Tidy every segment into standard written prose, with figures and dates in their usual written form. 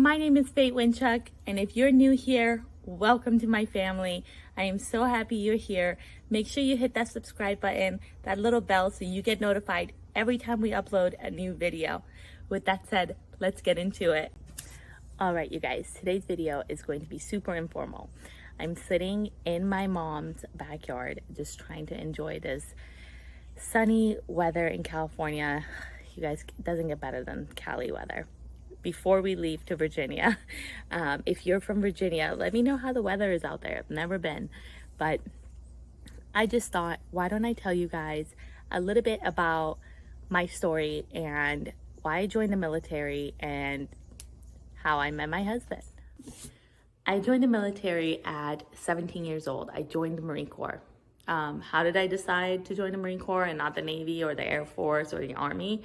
My name is Faye Winchuck, and if you're new here, welcome to my family. I am so happy you're here. Make sure you hit that subscribe button, that little bell, so you get notified every time we upload a new video. With that said, let's get into it. All right, you guys, today's video is going to be super informal. I'm sitting in my mom's backyard, just trying to enjoy this sunny weather in California. You guys, it doesn't get better than Cali weather. Before we leave to Virginia, if you're from Virginia, let me know how the weather is out there. I've never been, but I just thought, why don't I tell you guys a little bit about my story and why I joined the military and how I met my husband. I joined the military at 17 years old. I joined the Marine Corps. How did I decide to join the Marine Corps and not the Navy or the Air Force or the Army?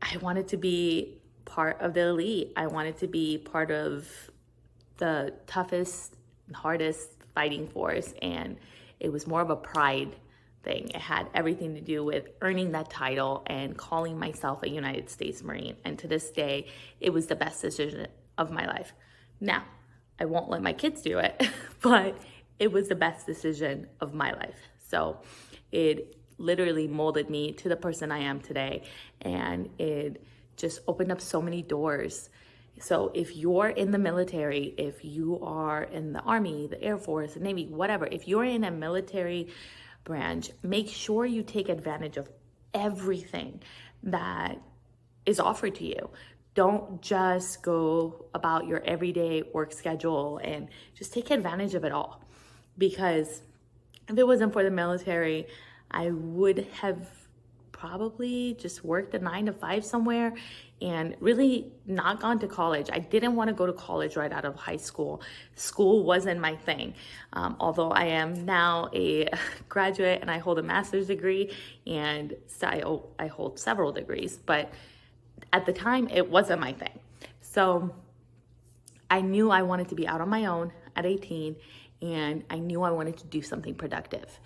I wanted to be part of the elite. I wanted to be part of the toughest, hardest fighting force, and it was more of a pride thing. It had everything to do with earning that title and calling myself a United States Marine. And to this day, it was the best decision of my life. Now, I won't let my kids do it, but it was the best decision of my life. So it literally molded me to the person I am today, and it just opened up so many doors. So if you're in the military, if you are in the Army, the Air Force, the Navy, whatever, if you're in a military branch, make sure you take advantage of everything that is offered to you. Don't just go about your everyday work schedule, and just take advantage of it all. Because if it wasn't for the military, I would have probably just worked a 9-to-5 somewhere and really not gone to college. I didn't want to go to college right out of high school. School wasn't my thing. Although I am now a graduate and I hold a master's degree, and so I hold several degrees, but at the time it wasn't my thing. So I knew I wanted to be out on my own at 18, and I knew I wanted to do something productive.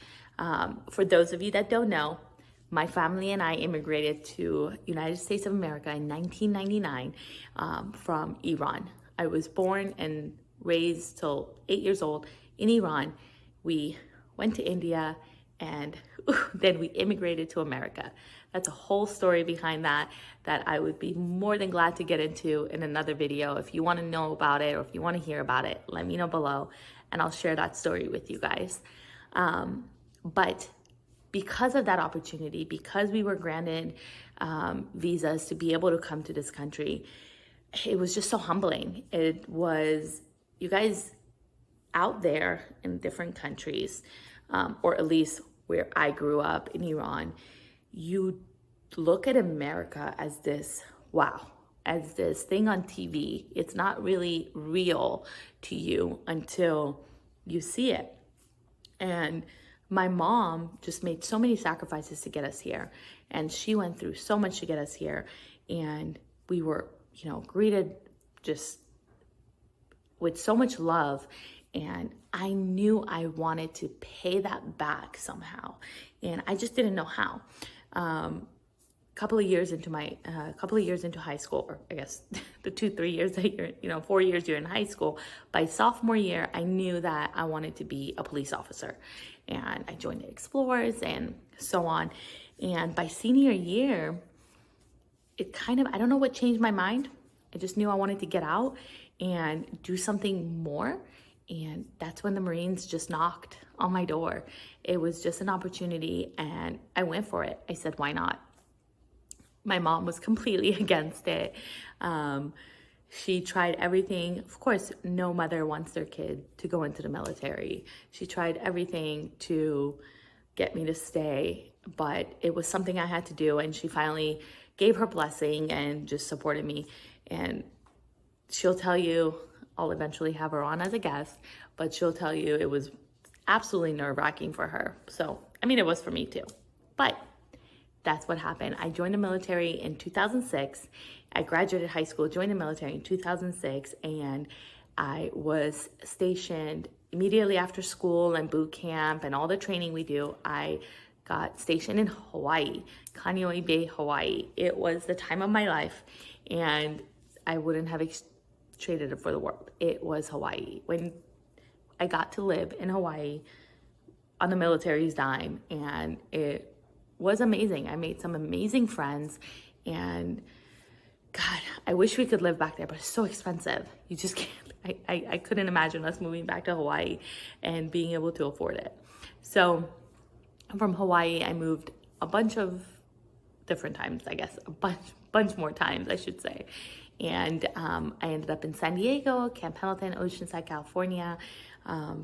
For those of you that don't know, my family and I immigrated to United States of America in 1999 from Iran. I was born and raised till 8 years old in Iran. We went to India, and then we immigrated to America. That's a whole story behind that I would be more than glad to get into in another video. If you want to know about it or if you want to hear about it, let me know below and I'll share that story with you guys. But because of that opportunity, because we were granted visas to be able to come to this country, it was just so humbling. It was, you guys out there in different countries, or at least where I grew up in Iran, you look at America as this, wow, as this thing on TV. It's not really real to you until you see it. And my mom just made so many sacrifices to get us here, and she went through so much to get us here, and we were, greeted just with so much love, and I knew I wanted to pay that back somehow, and I just didn't know how. Couple of years into high school, or I guess the 2-3 years that you're, 4 years you're in high school, by sophomore year, I knew that I wanted to be a police officer, and I joined the Explorers and so on. And by senior year, it kind of, I don't know what changed my mind. I just knew I wanted to get out and do something more. And that's when the Marines just knocked on my door. It was just an opportunity, and I went for it. I said, why not? My mom was completely against it. She tried everything. Of course, no mother wants their kid to go into the military. She tried everything to get me to stay, but it was something I had to do, and she finally gave her blessing and just supported me. And she'll tell you, I'll eventually have her on as a guest, but she'll tell you it was absolutely nerve-wracking for her. So, it was for me too. But that's what happened. I joined the military in 2006. I graduated high school, joined the military in 2006, and I was stationed immediately after school and boot camp and all the training we do. I got stationed in Hawaii, Kaneohe Bay, Hawaii. It was the time of my life, and I wouldn't have traded it for the world. It was Hawaii. When I got to live in Hawaii on the military's dime, and it was amazing. I made some amazing friends, and God, I wish we could live back there, but it's so expensive. You just can't. I couldn't imagine us moving back to Hawaii and being able to afford it. So from Hawaii, I moved a bunch of different times, I guess, a bunch more times, I should say. And I ended up in San Diego, Camp Pendleton, Oceanside, California.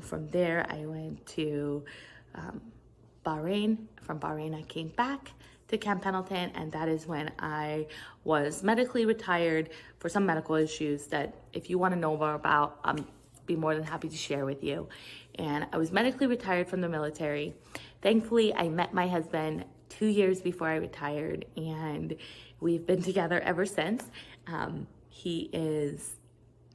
From there, I went to Bahrain. From Bahrain, I came back to Camp Pendleton, and that is when I was medically retired for some medical issues that if you want to know more about, I'll be more than happy to share with you. And I was medically retired from the military. Thankfully, I met my husband 2 years before I retired, and we've been together ever since. He is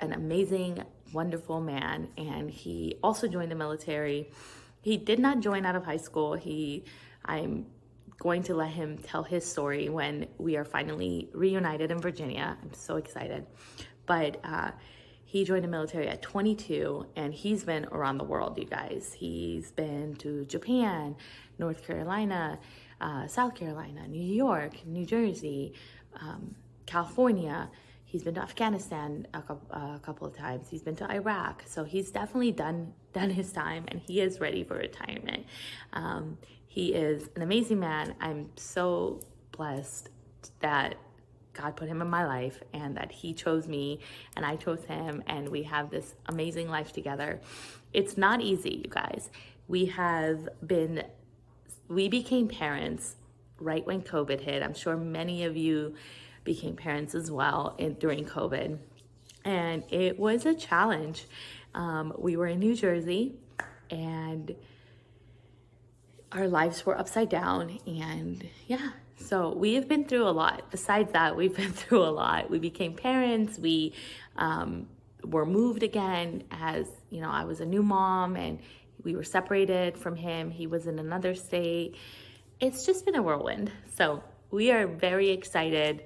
an amazing, wonderful man, and he also joined the military. He did not join out of high school. I'm going to let him tell his story when we are finally reunited in Virginia. I'm so excited. But he joined the military at 22, and he's been around the world, you guys. He's been to Japan, North Carolina, South Carolina, New York, New Jersey, California. He's been to Afghanistan a couple of times. He's been to Iraq. So he's definitely done his time, and he is ready for retirement. He is an amazing man. I'm so blessed that God put him in my life and that he chose me and I chose him, and we have this amazing life together. It's not easy, you guys. We became parents right when COVID hit. I'm sure many of you became parents as well during COVID, and it was a challenge. We were in New Jersey, and our lives were upside down, and yeah, so we have been through a lot. Besides that, we've been through a lot. We became parents. We were moved again. As you know, I was a new mom, and we were separated from him. He was in another state. It's just been a whirlwind. So we are very excited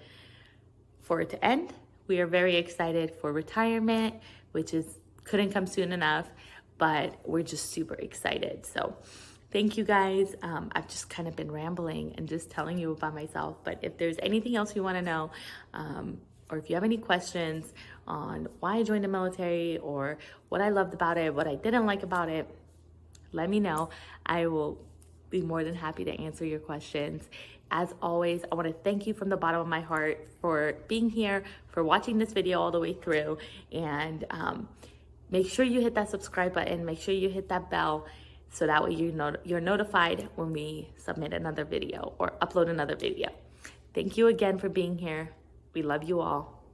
for it to end. We are very excited for retirement, which couldn't come soon enough, but we're just super excited. So thank you guys. I've just kind of been rambling and just telling you about myself, but if there's anything else you want to know, or if you have any questions on why I joined the military or what I loved about it, what I didn't like about it, let me know. I will be more than happy to answer your questions. As always, I want to thank you from the bottom of my heart for being here, for watching this video all the way through, and make sure you hit that subscribe button, make sure you hit that bell, so that way you're notified when we submit another video or upload another video. Thank you again for being here. We love you all.